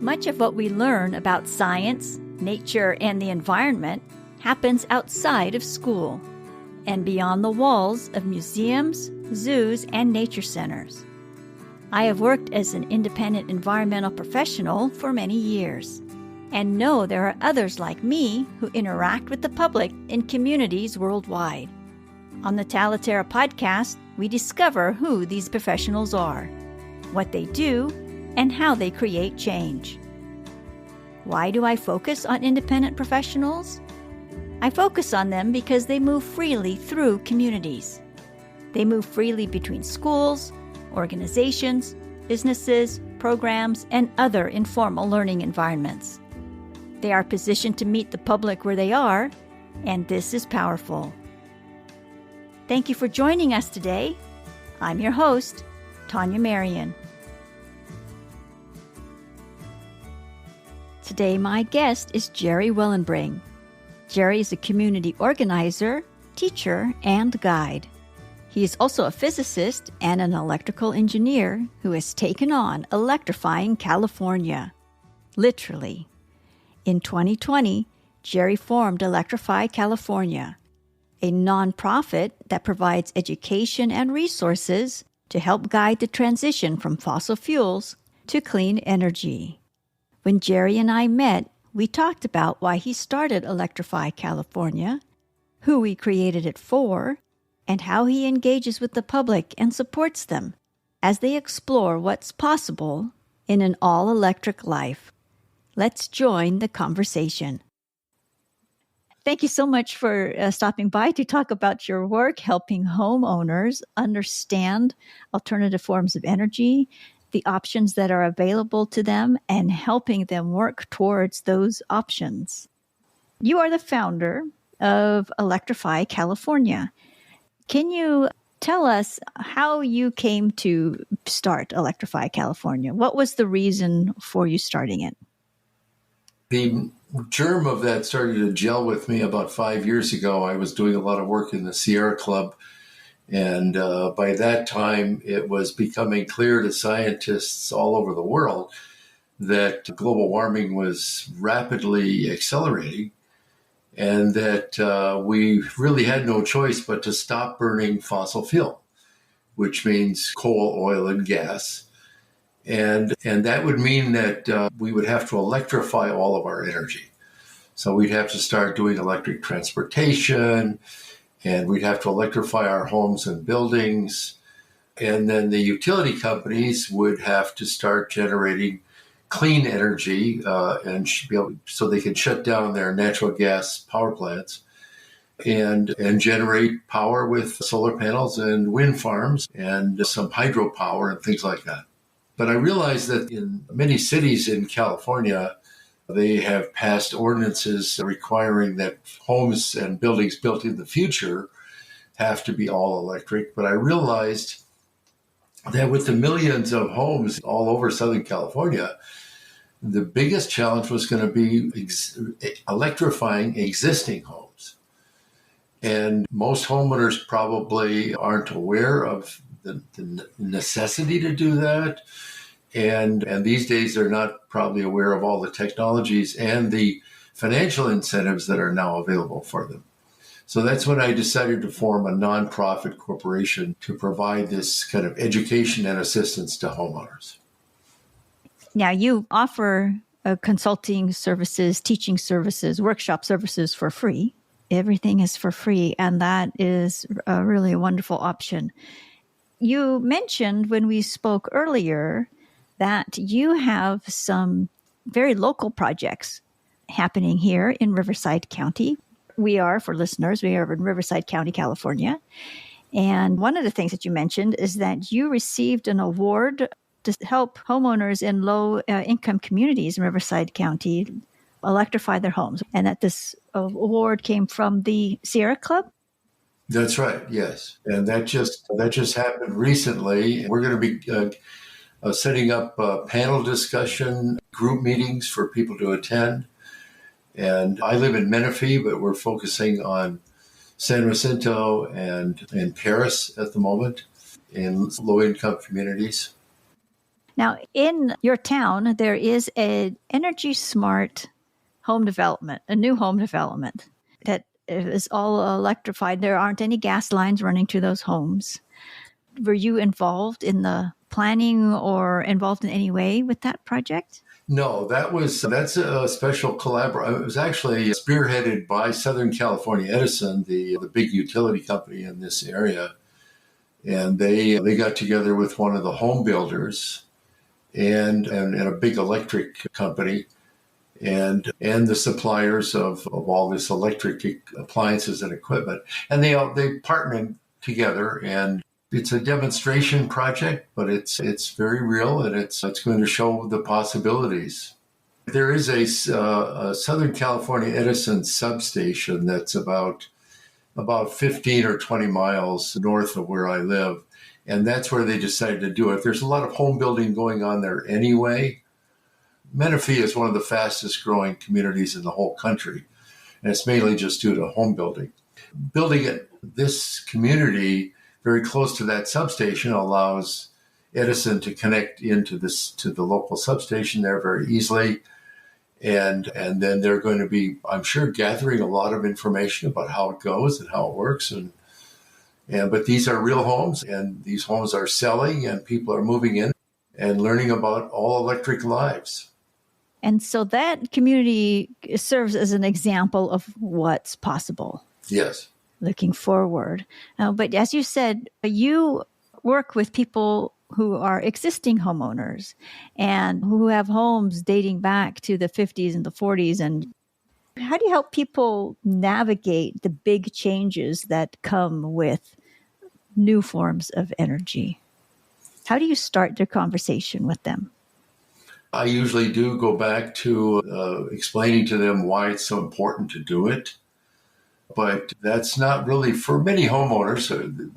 Much of what we learn about science, nature, and the environment happens outside of school and beyond the walls of museums, zoos, and nature centers. I have worked as an independent environmental professional for many years and know there are others like me who interact with the public in communities worldwide. On the Talaterra podcast, we discover who these professionals are, what they do, and how they create change. Why do I focus on independent professionals? I focus on them because they move freely through communities. They move freely between schools, organizations, businesses, programs, and other informal learning environments. They are positioned to meet the public where they are, and this is powerful. Thank you for joining us today. I'm your host, Tania Marien. Today, my guest is Jerry Willenbring. Jerry is a community organizer, teacher, and guide. He is also a physicist and an electrical engineer who has taken on Electrifying California. Literally. In 2020, Jerry formed Electrify California, a nonprofit that provides education and resources to help guide the transition from fossil fuels to clean energy. When Jerry and I met, we talked about why he started Electrify California, who he created it for, and how he engages with the public and supports them as they explore what's possible in an all-electric life. Let's join the conversation. Thank you so much for stopping by to talk about your work helping homeowners understand alternative forms of energy, the options that are available to them, and helping them work towards those options. You are the founder of Electrify California. Can you tell us how you came to start Electrify California? What was the reason for you starting it? The germ of that started to gel with me about 5 years ago. I was doing a lot of work in the Sierra Club, and by that time, it was becoming clear to scientists all over the world that global warming was rapidly accelerating, and that we really had no choice but to stop burning fossil fuel, which means coal, oil, and gas. And that would mean that we would have to electrify all of our energy. So we'd have to start doing electric transportation, and we'd have to electrify our homes and buildings. And then the utility companies would have to start generating clean energy so they can shut down their natural gas power plants and generate power with solar panels and wind farms and some hydropower and things like that. But I realized that in many cities in California, they have passed ordinances requiring that homes and buildings built in the future have to be all electric. But I realized that with the millions of homes all over Southern California, the biggest challenge was going to be electrifying existing homes. And most homeowners probably aren't aware of the necessity to do that. And these days, they're not probably aware of all the technologies and the financial incentives that are now available for them. So that's when I decided to form a nonprofit corporation to provide this kind of education and assistance to homeowners. Now, you offer consulting services, teaching services, workshop services for free. Everything is for free, and that is really a wonderful option. You mentioned when we spoke earlier that you have some very local projects happening here in Riverside County. For listeners, we are in Riverside County, California. And one of the things that you mentioned is that you received an award to help homeowners in low-income communities in Riverside County electrify their homes, and that this award came from the Sierra Club? That's right, yes. And that just happened recently. We're going to be setting up panel discussion, group meetings for people to attend. And I live in Menifee, but we're focusing on San Jacinto and Paris at the moment in low-income communities. Now, in your town, there is an energy smart home development, a new home development that is all electrified. There aren't any gas lines running to those homes. Were you involved in the planning or involved in any way with that project? No, that's a special collaboration. It was actually spearheaded by Southern California Edison, the big utility company in this area. And they got together with one of the home builders and a big electric company and the suppliers of all this electric appliances and equipment. And they partnered together, and it's a demonstration project, but it's very real, and it's going to show the possibilities. There is a Southern California Edison substation that's about 15 or 20 miles north of where I live. And that's where they decided to do it. There's a lot of home building going on there anyway. Menifee is one of the fastest growing communities in the whole country. And it's mainly just due to home building. Building this community very close to that substation allows Edison to connect to the local substation there very easily. And then they're going to be, I'm sure, gathering a lot of information about how it goes and how it works. But these are real homes, and these homes are selling, and people are moving in and learning about all electric lives. And so that community serves as an example of what's possible. Yes. Looking forward. But as you said, you work with people who are existing homeowners and who have homes dating back to the 50s and the 40s. And how do you help people navigate the big changes that come with new forms of energy? How do you start the conversation with them? I usually do go back to explaining to them why it's so important to do it. But that's not really, for many homeowners,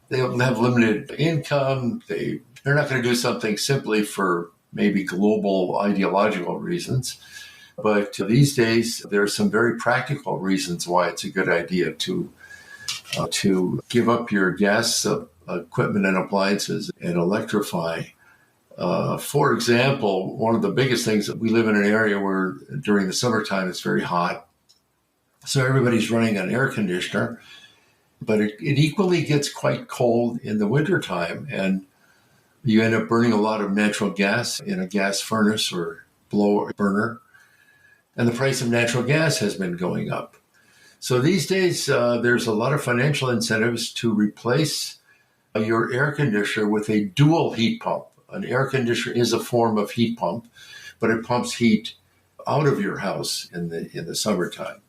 they have limited income. They're not going to do something simply for maybe global ideological reasons. But these days, there are some very practical reasons why it's a good idea to give up your gas equipment and appliances and electrify. For example, one of the biggest things that we live in an area where during the summertime it's very hot. So everybody's running an air conditioner, but it equally gets quite cold in the wintertime, and you end up burning a lot of natural gas in a gas furnace or blower burner, and the price of natural gas has been going up. So these days, there's a lot of financial incentives to replace your air conditioner with a dual heat pump. An air conditioner is a form of heat pump, but it pumps heat out of your house in the summertime.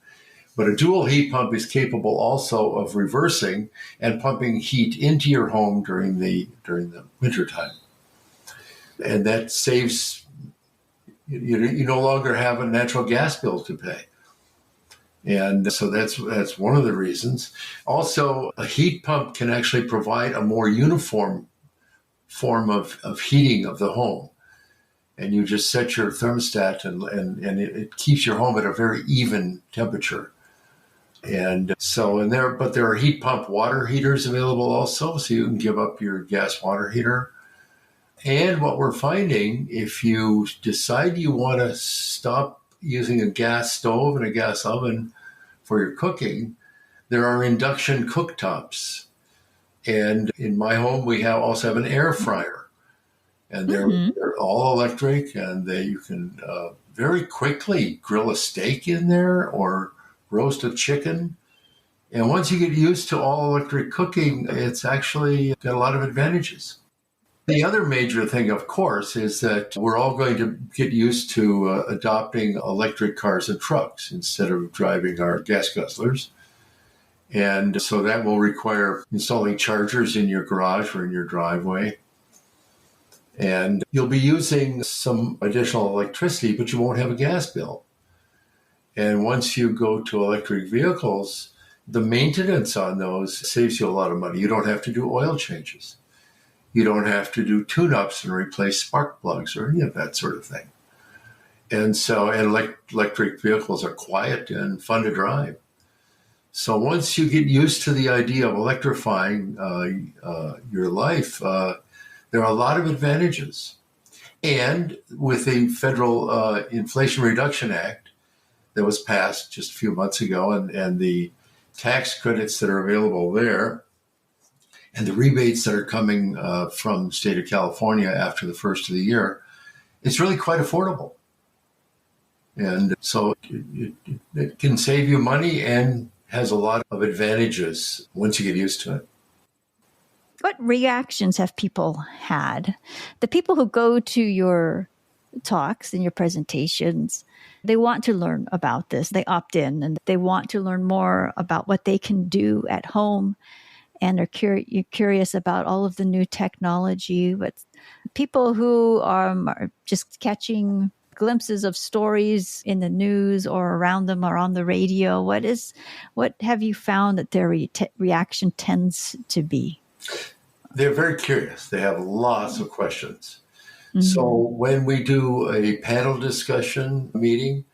But a dual heat pump is capable also of reversing and pumping heat into your home during the wintertime. And that saves, you no longer have a natural gas bill to pay. And so that's one of the reasons. Also, a heat pump can actually provide a more uniform form of heating of the home. And you just set your thermostat and it keeps your home at a very even temperature. And so but there are heat pump water heaters available also, so you can give up your gas water heater. And what we're finding, if you decide you want to stop using a gas stove and a gas oven for your cooking, there are induction cooktops. And in my home, we also have an air fryer. And they're all electric, and you can very quickly grill a steak in there or roast a chicken. And once you get used to all electric cooking, it's actually got a lot of advantages. The other major thing, of course, is that we're all going to get used to adopting electric cars and trucks instead of driving our gas guzzlers. And so that will require installing chargers in your garage or in your driveway. And you'll be using some additional electricity, but you won't have a gas bill. And once you go to electric vehicles, the maintenance on those saves you a lot of money. You don't have to do oil changes. You don't have to do tune-ups and replace spark plugs or any of that sort of thing. And so electric vehicles are quiet and fun to drive. So once you get used to the idea of electrifying your life, there are a lot of advantages. And with the Federal Inflation Reduction Act that was passed just a few months ago, and the tax credits that are available there, and the rebates that are coming from the state of California after the first of the year, it's really quite affordable. And so it can save you money and has a lot of advantages once you get used to it. What reactions have people had? The people who go to your talks and your presentations, they want to learn about this. They opt in and they want to learn more about what they can do at home and are curious about all of the new technology. But people who are just catching glimpses of stories in the news or around them or on the radio, what have you found that their reaction tends to be? They're very curious. They have lots of questions. Mm-hmm. So when we do a panel discussion meeting,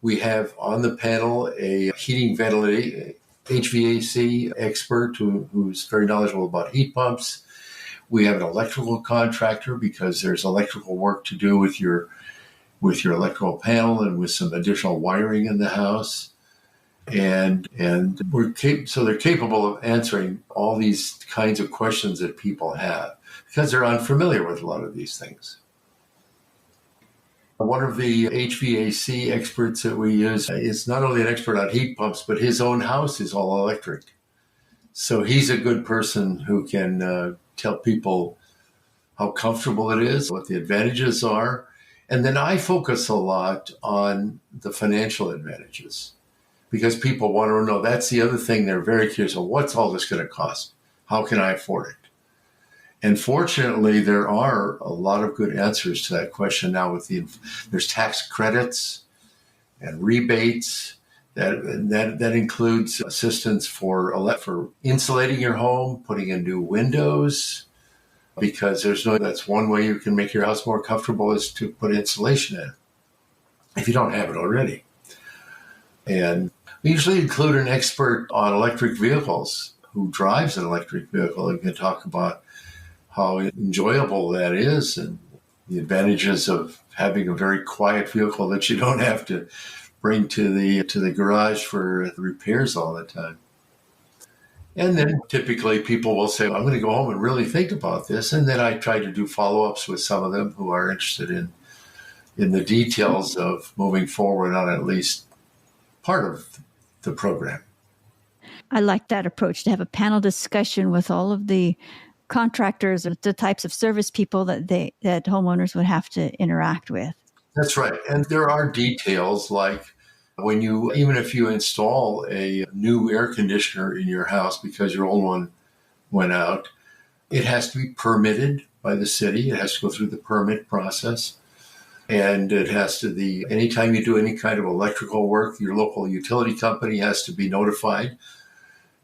we have on the panel a heating ventilation, HVAC expert who's very knowledgeable about heat pumps. We have an electrical contractor because there's electrical work to do with your electrical panel and with some additional wiring in the house. And so they're capable of answering all these kinds of questions that people have because they're unfamiliar with a lot of these things. One of the HVAC experts that we use is not only an expert on heat pumps, but his own house is all electric. So he's a good person who can tell people how comfortable it is, what the advantages are. And then I focus a lot on the financial advantages because people want to know. That's the other thing. They're very curious. Well, what's all this going to cost? How can I afford it? And fortunately, there are a lot of good answers to that question now. There's tax credits and rebates that includes assistance for insulating your home, putting in new windows, because that's one way you can make your house more comfortable is to put insulation in if you don't have it already. And we usually include an expert on electric vehicles who drives an electric vehicle and can talk about how enjoyable that is and the advantages of having a very quiet vehicle that you don't have to bring to the garage for repairs all the time. And then typically people will say, I'm going to go home and really think about this. And then I try to do follow-ups with some of them who are interested in the details of moving forward on at least part of the program. I like that approach, to have a panel discussion with all of the contractors and the types of service people that homeowners would have to interact with. That's right. And there are details like even if you install a new air conditioner in your house because your old one went out, it has to be permitted by the city. It has to go through the permit process. And it has to anytime you do any kind of electrical work, your local utility company has to be notified.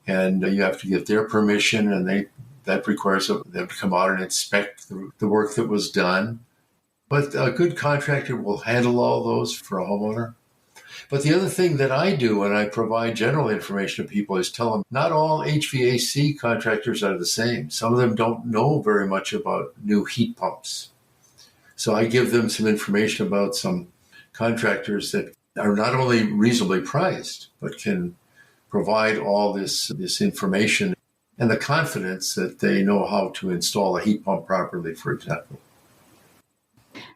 And you have to get their permission, and that requires them to come out and inspect the work that was done. But a good contractor will handle all those for a homeowner. But the other thing that I do when I provide general information to people is tell them not all HVAC contractors are the same. Some of them don't know very much about new heat pumps. So I give them some information about some contractors that are not only reasonably priced, but can provide all this information and the confidence that they know how to install a heat pump properly, for example.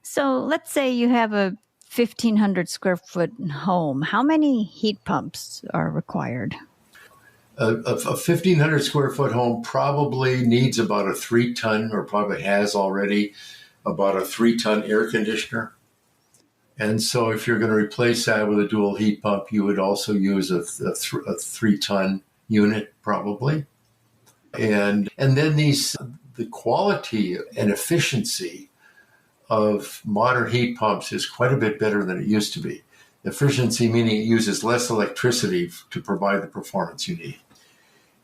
So let's say you have a 1,500 square foot home. How many heat pumps are required? A 1,500 square foot home probably needs about a 3-ton, or probably has already about a 3-ton air conditioner. And so if you're going to replace that with a dual heat pump, you would also use a 3-ton unit probably. And then the quality and efficiency of modern heat pumps is quite a bit better than it used to be. Efficiency meaning it uses less electricity to provide the performance you need.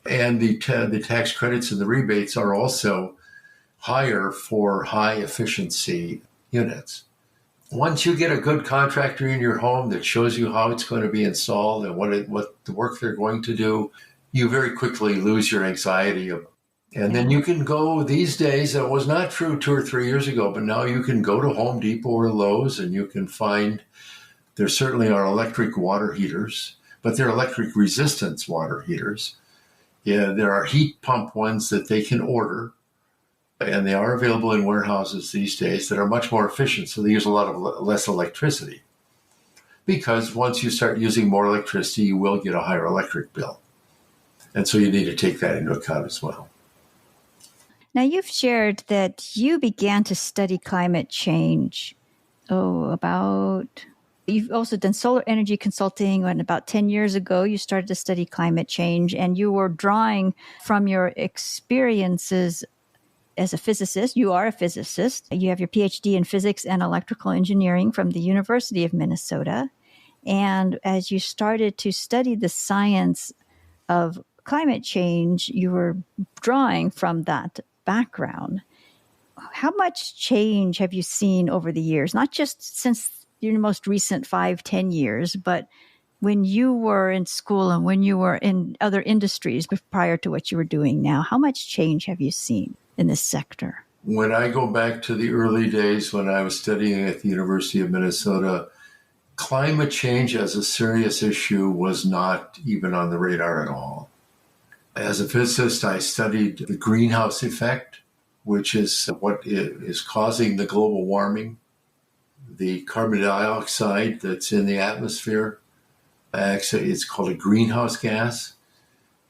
And the tax credits and the rebates are also higher for high efficiency units. Once you get a good contractor in your home that shows you how it's going to be installed and what the work they're going to do, you very quickly lose your anxiety And then you can go these days, it was not true 2 or 3 years ago, but now you can go to Home Depot or Lowe's and you can find, there certainly are electric water heaters, but they're electric resistance water heaters. Yeah, there are heat pump ones that they can order, and they are available in warehouses these days that are much more efficient. So they use a lot of less electricity. Because once you start using more electricity, you will get a higher electric bill. And so you need to take that into account as well. Now, you've shared that you began to study climate change, you've also done solar energy consulting, and about 10 years ago, you started to study climate change, and you were drawing from your experiences as a physicist. You are a physicist. You have your PhD in physics and electrical engineering from the University of Minnesota. And as you started to study the science of climate change, you were drawing from that background. How much change have you seen over the years? Not just since your most recent 5-10 years, but when you were in school and when you were in other industries prior to what you were doing now. How much change have you seen in this sector? When I go back to the early days when I was studying at the University of Minnesota, climate change as a serious issue was not even on the radar at all. As a physicist, I studied the greenhouse effect, which is what is causing the global warming. The carbon dioxide that's in the atmosphere, it's called a greenhouse gas,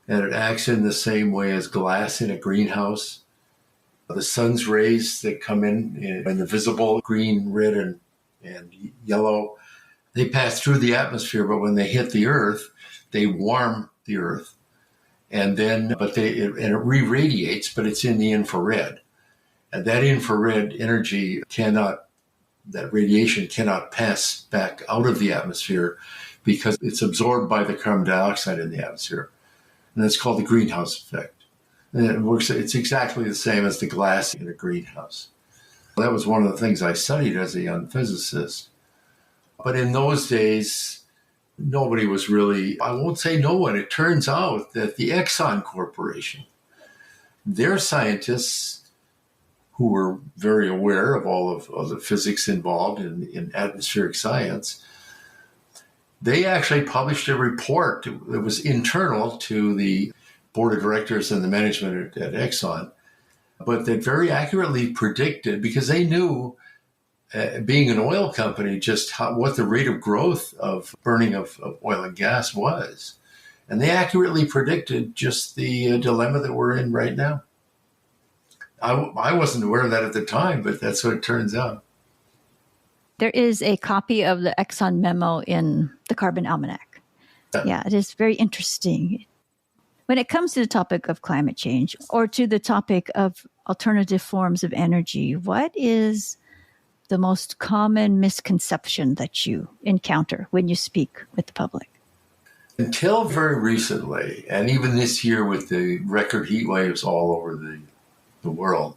and it acts in the same way as glass in a greenhouse. The sun's rays that come in the visible green, red, and yellow, they pass through the atmosphere, but when they hit the earth, they warm the earth. And then, it re-radiates, but it's in the infrared. And that infrared energy that radiation cannot pass back out of the atmosphere because it's absorbed by the carbon dioxide in the atmosphere. And that's called the greenhouse effect. And it's exactly the same as the glass in a greenhouse. That was one of the things I studied as a young physicist. But in those days, nobody was really, I won't say no one, it turns out that the Exxon Corporation, their scientists who were very aware of all of the physics involved in atmospheric science, they actually published a report that was internal to the board of directors and the management at Exxon, but that very accurately predicted, because they knew, being an oil company, just what the rate of growth of burning of oil and gas was. And they accurately predicted just the dilemma that we're in right now. I wasn't aware of that at the time, but that's what it turns out. There is a copy of the Exxon memo in the Carbon Almanac. Yeah, it is very interesting. When it comes to the topic of climate change or to the topic of alternative forms of energy, what is the most common misconception that you encounter when you speak with the public? Until very recently, and even this year with the record heat waves all over the world,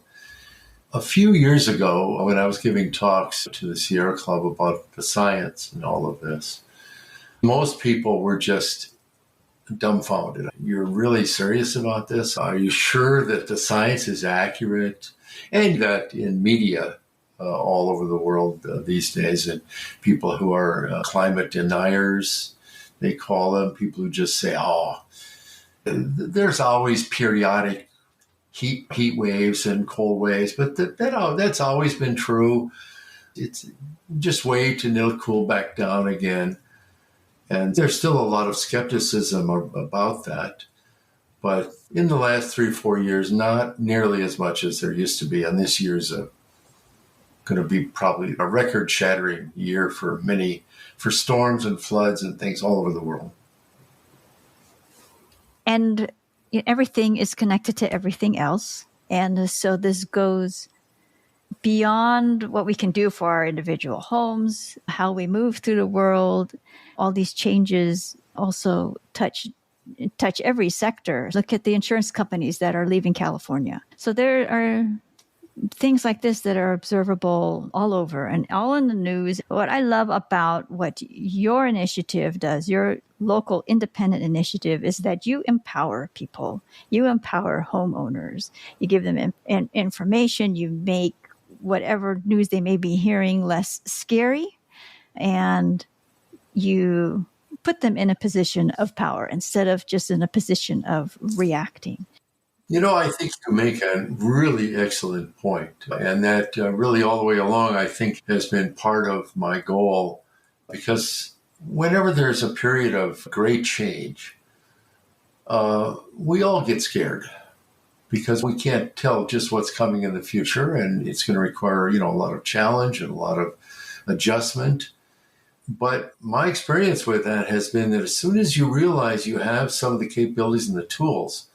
a few years ago when I was giving talks to the Sierra Club about the science and all of this, most people were just dumbfounded. You're really serious about this? Are you sure that the science is accurate? And that in media, all over the world these days, and people who are climate deniers, they call them, people who just say, there's always periodic heat waves and cold waves, but that's always been true. It's just wait and it'll cool back down again. And there's still a lot of skepticism about that. But in the last 3 or 4 years, not nearly as much as there used to be. And this year's going to be probably a record-shattering year for storms and floods and things all over the world. And everything is connected to everything else. And so this goes beyond what we can do for our individual homes, how we move through the world. All these changes also touch every sector. Look at the insurance companies that are leaving California. So there are things like this that are observable all over and all in the news. What I love about what your initiative does, your local independent initiative, is that you empower people. You empower homeowners. You give them information. You make whatever news they may be hearing less scary, and you put them in a position of power instead of just in a position of reacting. I think you make a really excellent point, and that really all the way along, I think, has been part of my goal, because whenever there's a period of great change, we all get scared because we can't tell just what's coming in the future, and it's going to require, a lot of challenge and a lot of adjustment. But my experience with that has been that as soon as you realize you have some of the capabilities and the tools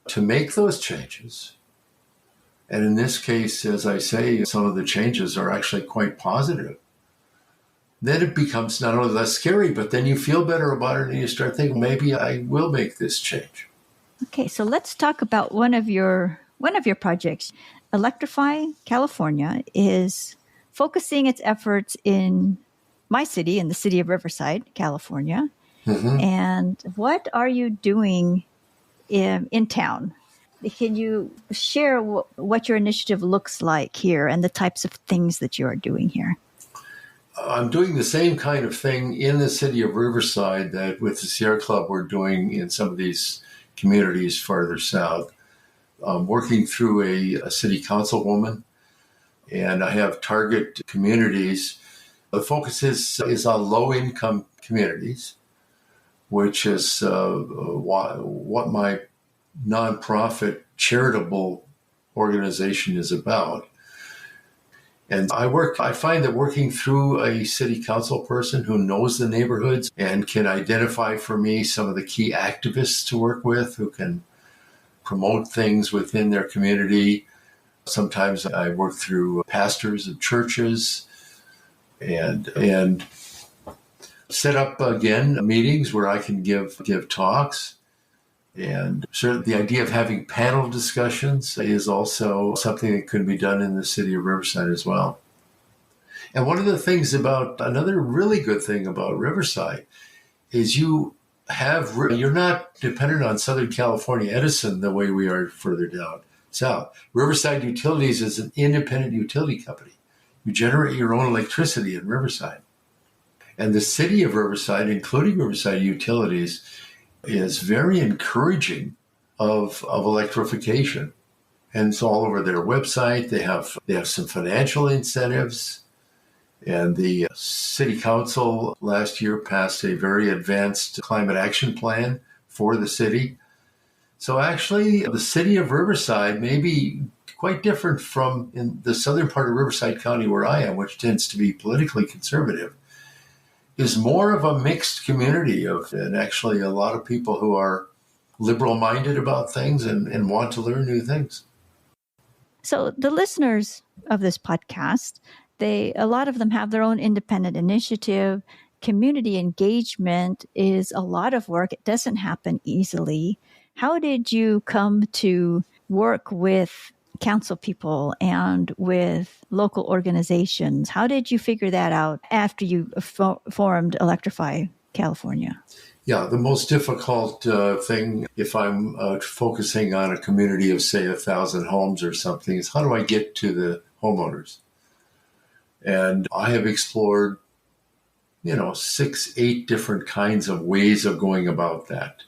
to make those changes, and in this case, as I say, some of the changes are actually quite positive, then it becomes not only less scary, but then you feel better about it and you start thinking, maybe I will make this change. Okay, so let's talk about one of your projects. Electrify California is focusing its efforts in my city, in the city of Riverside, California. Mm-hmm. And what are you doing in town? Can you share what your initiative looks like here and the types of things that you are doing here? I'm doing the same kind of thing in the city of Riverside that with the Sierra Club we're doing in some of these communities farther south. I'm working through a city councilwoman, and I have target communities. The focus is on low-income communities, which is what my nonprofit charitable organization is about. And I find that working through a city council person who knows the neighborhoods and can identify for me some of the key activists to work with who can promote things within their community. Sometimes I work through pastors of churches and set up, again, meetings where I can give talks. And certainly the idea of having panel discussions is also something that could be done in the city of Riverside as well. And one of the things another really good thing about Riverside is you're not dependent on Southern California Edison the way we are further down south. Riverside Utilities is an independent utility company. You generate your own electricity in Riverside. And the city of Riverside, including Riverside Utilities, is very encouraging of electrification. And it's all over their website. They have some financial incentives. And the city council last year passed a very advanced climate action plan for the city. So actually, the city of Riverside may be quite different from in the southern part of Riverside County where I am, which tends to be politically conservative, is more of a mixed community and actually a lot of people who are liberal-minded about things and want to learn new things. So the listeners of this podcast, a lot of them have their own independent initiative. Community engagement is a lot of work. It doesn't happen easily. How did you come to work with council people and with local organizations? How did you figure that out after you formed Electrify California? Yeah, the most difficult thing, if I'm focusing on a community of, say, 1,000 homes or something, is how do I get to the homeowners? And I have explored, 6, 8 different kinds of ways of going about that.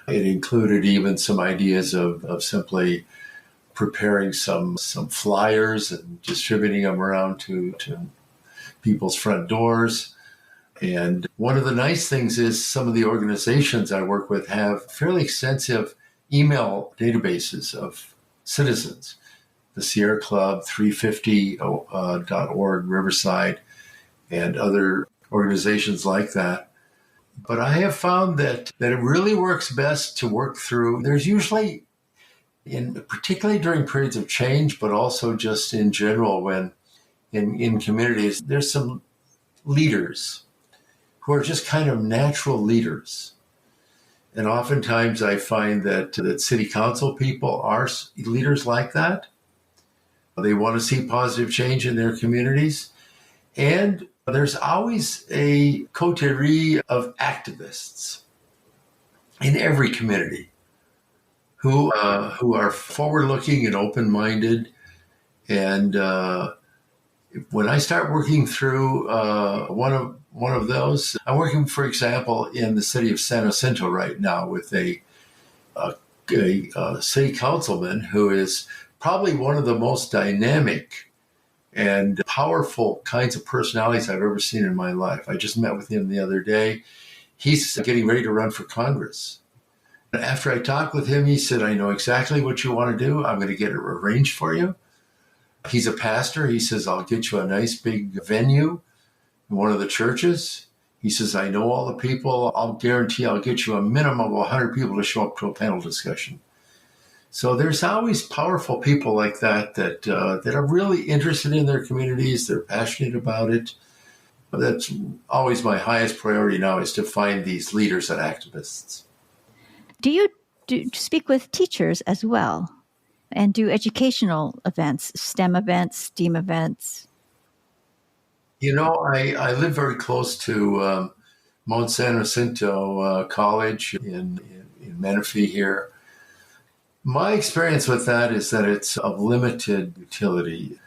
It included even some ideas of simply preparing some flyers and distributing them around to people's front doors. And one of the nice things is some of the organizations I work with have fairly extensive email databases of citizens. The Sierra Club, 350.org, Riverside, and other organizations like that. But I have found that it really works best to work through. There's usually, particularly during periods of change, but also just in general when in communities, there's some leaders who are just kind of natural leaders. And oftentimes I find that city council people are leaders like that. They want to see positive change in their communities. And there's always a coterie of activists in every community who are forward-looking and open-minded. And when I start working through one of those, I'm working, for example, in the city of San Jacinto right now with a city councilman who is probably one of the most dynamic and powerful kinds of personalities I've ever seen in my life. I just met with him the other day. He's getting ready to run for Congress. After I talked with him, he said, I know exactly what you want to do. I'm going to get it arranged for you. He's a pastor. He says, I'll get you a nice big venue in one of the churches. He says, I know all the people. I'll guarantee I'll get you a minimum of 100 people to show up to a panel discussion. So there's always powerful people like that are really interested in their communities. They're passionate about it. But that's always my highest priority now, is to find these leaders and activists. Do you speak with teachers as well and do educational events, STEM events, STEAM events? I live very close to Mount San Jacinto College in Menifee here. My experience with that is that it's of limited utility.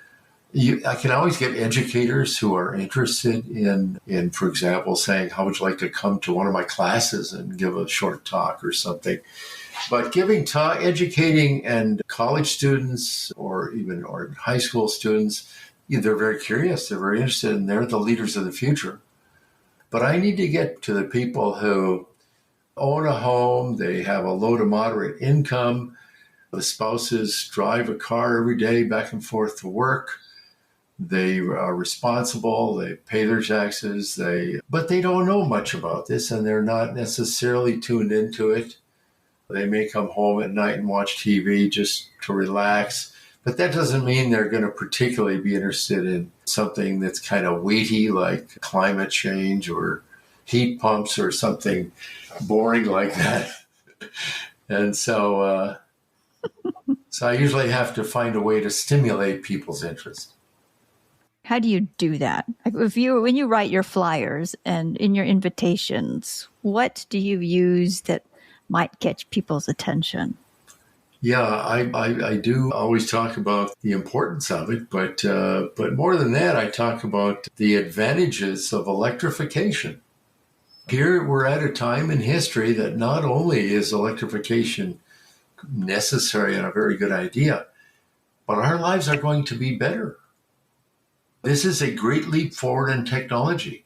I can always get educators who are interested in, for example, saying, how would you like to come to one of my classes and give a short talk or something? But educating and college students or high school students, they're very curious, they're very interested, and they're the leaders of the future. But I need to get to the people who own a home, they have a low to moderate income, the spouses drive a car every day back and forth to work. They are responsible, they pay their taxes, but they don't know much about this and they're not necessarily tuned into it. They may come home at night and watch TV just to relax, but that doesn't mean they're going to particularly be interested in something that's kind of weighty like climate change or heat pumps or something boring like that. And so I usually have to find a way to stimulate people's interest. How do you do that? When you write your flyers and in your invitations, what do you use that might catch people's attention? Yeah, I do always talk about the importance of it, but more than that, I talk about the advantages of electrification. Here we're at a time in history that not only is electrification necessary and a very good idea, but our lives are going to be better. This is a great leap forward in technology.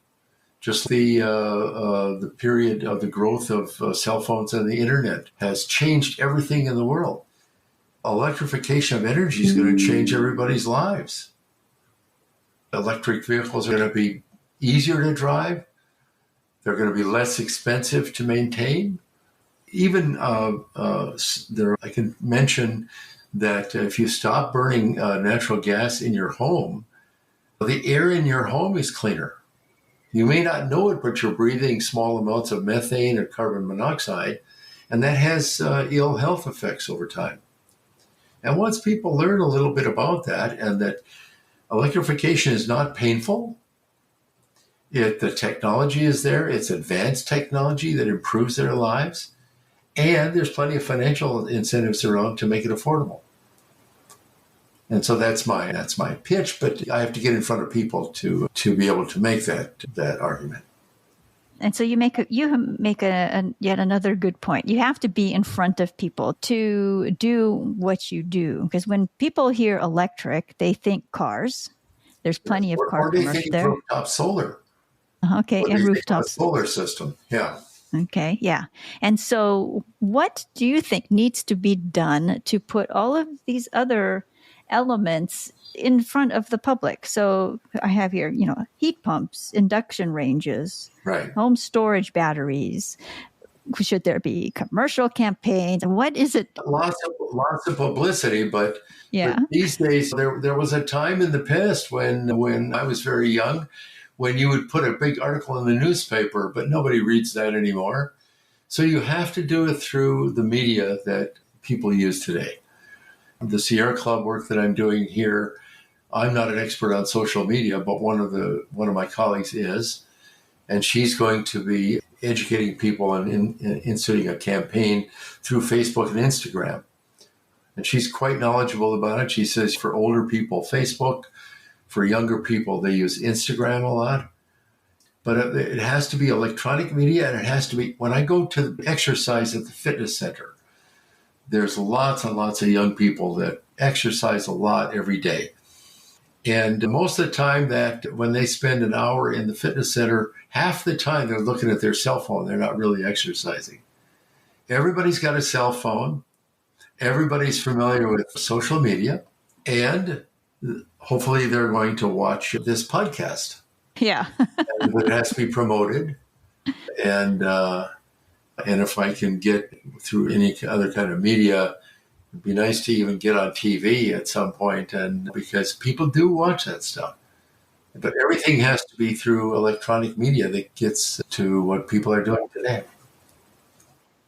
Just the period of the growth of cell phones and the internet has changed everything in the world. Electrification of energy is going to change everybody's lives. Electric vehicles are going to be easier to drive. They're going to be less expensive to maintain. Even I can mention that if you stop burning natural gas in your home, the air in your home is cleaner. You may not know it, but you're breathing small amounts of methane or carbon monoxide, and that has ill health effects over time. And once people learn a little bit about that and that electrification is not painful, the technology is there, it's advanced technology that improves their lives, and there's plenty of financial incentives around to make it affordable. And so that's my pitch, but I have to get in front of people to be able to make that argument. And so you make yet another good point. You have to be in front of people to do what you do, because when people hear electric, they think cars. There's plenty of car commercials there. Rooftop solar. Okay, and rooftop solar system. Yeah. Okay, yeah. And so what do you think needs to be done to put all of these other elements in front of the public? So I have here, heat pumps, induction ranges, right, home storage batteries. Should there be commercial campaigns? What is it? Lots of publicity, but these days there was a time in the past when I was very young, when you would put a big article in the newspaper, but nobody reads that anymore. So you have to do it through the media that people use today. The Sierra Club work that I'm doing here, I'm not an expert on social media, but one of my colleagues is, and she's going to be educating people and instituting a campaign through Facebook and Instagram. And she's quite knowledgeable about it. She says for older people, Facebook. For younger people, they use Instagram a lot. But it has to be electronic media, and it has to be, when I go to exercise at the fitness center, there's lots and lots of young people that exercise a lot every day. And most of the time that when they spend an hour in the fitness center, half the time they're looking at their cell phone. They're not really exercising. Everybody's got a cell phone. Everybody's familiar with social media. And hopefully they're going to watch this podcast. Yeah. And it has to be promoted. And if I can get through any other kind of media, it'd be nice to even get on TV at some point, and because people do watch that stuff. But everything has to be through electronic media that gets to what people are doing today.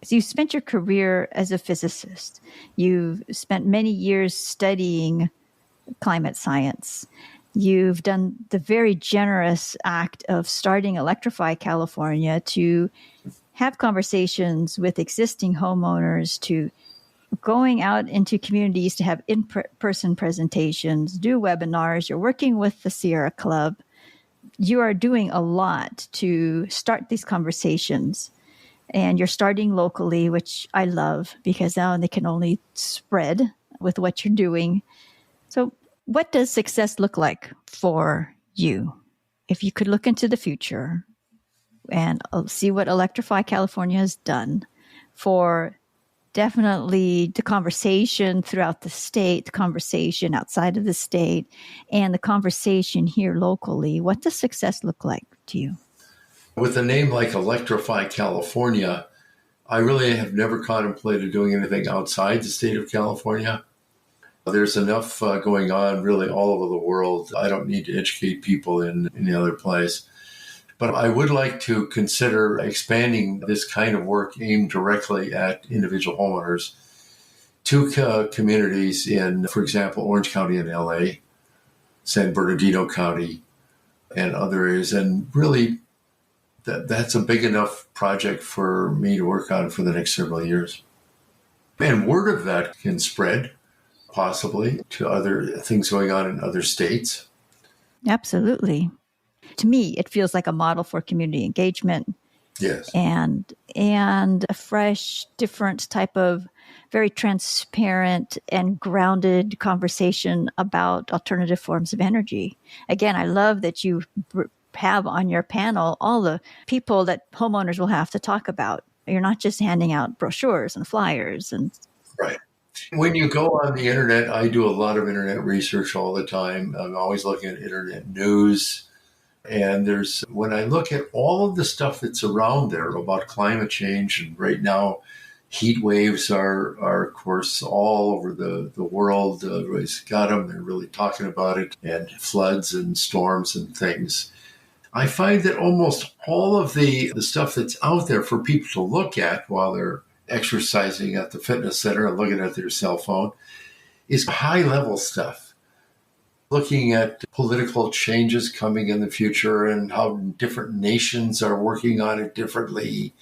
So you spent your career as a physicist. You've spent many years studying climate science. You've done the very generous act of starting Electrify California to have conversations with existing homeowners, to going out into communities to have in-person presentations, do webinars. You're working with the Sierra Club. You are doing a lot to start these conversations. And you're starting locally, which I love, because now they can only spread with what you're doing. So what does success look like for you? If you could look into the future and see what Electrify California has done for definitely the conversation throughout the state, the conversation outside of the state, and the conversation here locally, what does success look like to you? With a name like Electrify California, I really have never contemplated doing anything outside the state of California. There's enough going on really all over the world. I don't need to educate people in any other place. But I would like to consider expanding this kind of work aimed directly at individual homeowners to communities in, for example, Orange County in LA, San Bernardino County, and other areas. And really, that's a big enough project for me to work on for the next several years. And word of that can spread, possibly, to other things going on in other states. Absolutely. To me, it feels like a model for community engagement. Yes. And a fresh, different type of very transparent and grounded conversation about alternative forms of energy. Again, I love that you have on your panel all the people that homeowners will have to talk about. You're not just handing out brochures and flyers. Right. When you go on the internet, I do a lot of internet research all the time. I'm always looking at internet news. And when I look at all of the stuff that's around there about climate change, and right now, heat waves are of course, all over the world. Everybody's got them. They're really talking about it, and floods and storms and things. I find that almost all of the stuff that's out there for people to look at while they're exercising at the fitness center and looking at their cell phone is high-level stuff. Looking at political changes coming in the future and how different nations are working on it differently.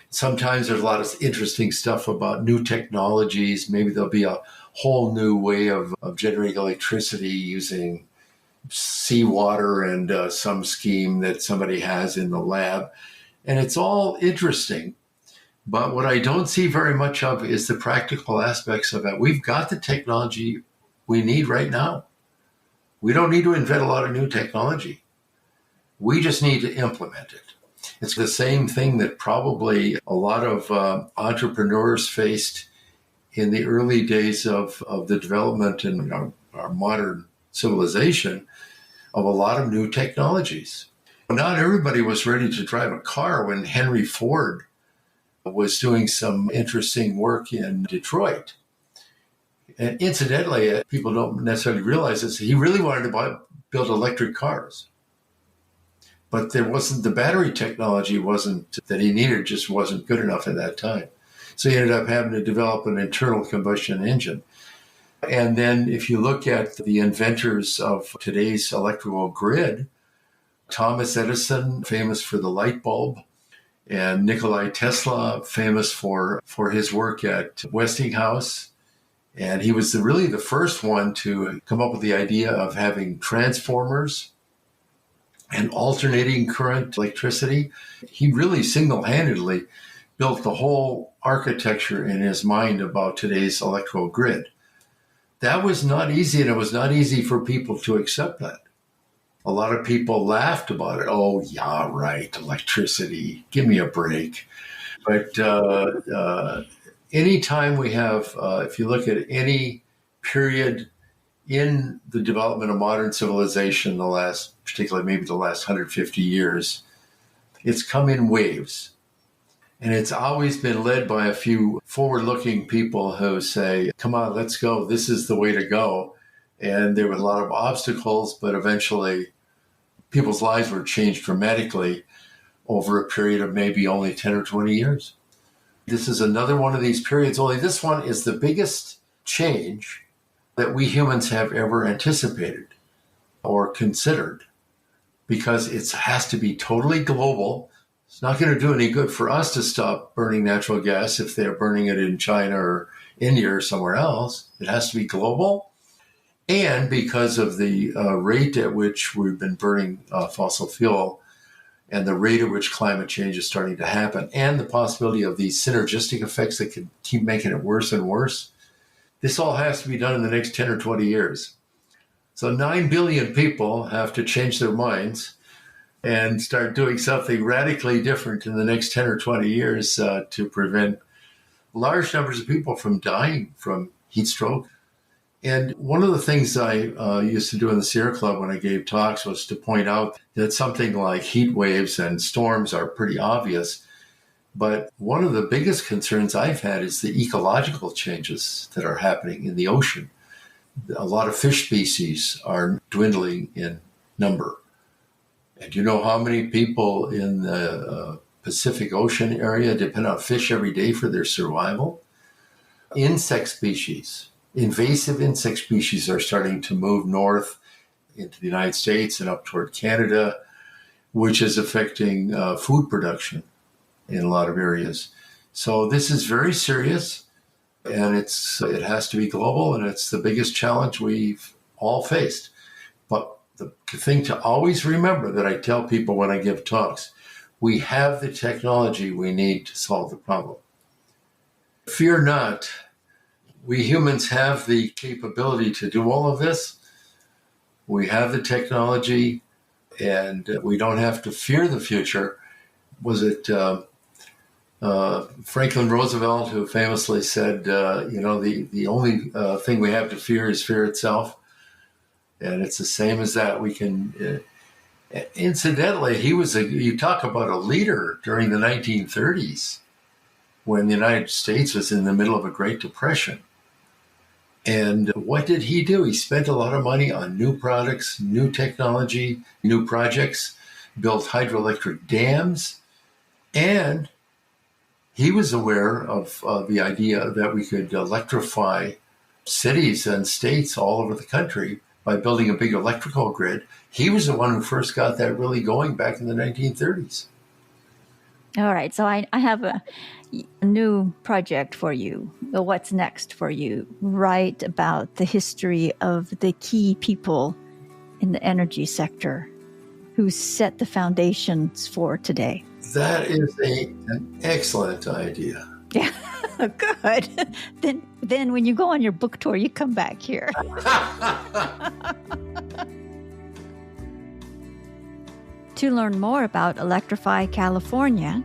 Sometimes there's a lot of interesting stuff about new technologies. Maybe there'll be a whole new way of generating electricity using seawater and some scheme that somebody has in the lab. And it's all interesting. But what I don't see very much of is the practical aspects of it. We've got the technology we need right now. We don't need to invent a lot of new technology. We just need to implement it. It's the same thing that probably a lot of entrepreneurs faced in the early days of the development in our modern civilization of a lot of new technologies. Not everybody was ready to drive a car when Henry Ford was doing some interesting work in Detroit. And incidentally, people don't necessarily realize this, he really wanted to build electric cars. But the battery technology that he needed just wasn't good enough at that time. So he ended up having to develop an internal combustion engine. And then if you look at the inventors of today's electrical grid, Thomas Edison, famous for the light bulb, and Nikola Tesla, famous for his work at Westinghouse. And he was really the first one to come up with the idea of having transformers and alternating current electricity. He really single-handedly built the whole architecture in his mind about today's electrical grid. That was not easy, and it was not easy for people to accept that. A lot of people laughed about it. Oh, yeah, right, electricity, give me a break. But anytime we have, if you look at any period in the development of modern civilization, particularly maybe the last 150 years, it's come in waves. And it's always been led by a few forward-looking people who say, come on, let's go. This is the way to go. And there were a lot of obstacles, but eventually people's lives were changed dramatically over a period of maybe only 10 or 20 years. This is another one of these periods, only this one is the biggest change that we humans have ever anticipated or considered, because it has to be totally global. It's not going to do any good for us to stop burning natural gas if they're burning it in China or India or somewhere else. It has to be global. And because of the rate at which we've been burning fossil fuel and the rate at which climate change is starting to happen, and the possibility of these synergistic effects that could keep making it worse and worse, this all has to be done in the next 10 or 20 years. So 9 billion people have to change their minds and start doing something radically different in the next 10 or 20 years to prevent large numbers of people from dying from heat stroke. And one of the things I used to do in the Sierra Club when I gave talks was to point out that something like heat waves and storms are pretty obvious. But one of the biggest concerns I've had is the ecological changes that are happening in the ocean. A lot of fish species are dwindling in number. And you know how many people in the Pacific Ocean area depend on fish every day for their survival? Insect species, invasive insect species are starting to move north into the United States and up toward Canada, which is affecting food production in a lot of areas. So this is very serious, and it has to be global, and it's the biggest challenge we've all faced. But the thing to always remember that I tell people when I give talks, we have the technology we need to solve the problem. Fear not. We humans have the capability to do all of this. We have the technology, and we don't have to fear the future. Was it Franklin Roosevelt who famously said, the only thing we have to fear is fear itself? And it's the same as that. We can, incidentally, you talk about a leader during the 1930s when the United States was in the middle of a Great Depression. And what did he do? He spent a lot of money on new products, new technology, new projects, built hydroelectric dams, and he was aware of the idea that we could electrify cities and states all over the country by building a big electrical grid. He was the one who first got that really going back in the 1930s. All right. So I have a new project for you. What's next for you? Write about the history of the key people in the energy sector who set the foundations for today. That is an excellent idea. Yeah, good. Then when you go on your book tour, you come back here. To learn more about Electrify California,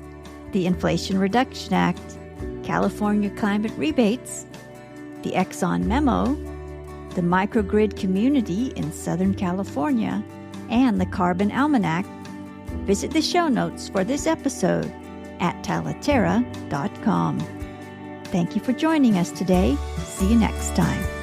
the Inflation Reduction Act, California climate rebates, the Exxon memo, the microgrid community in Southern California, and the Carbon Almanac, visit the show notes for this episode at talaterra.com. Thank you for joining us today. See you next time.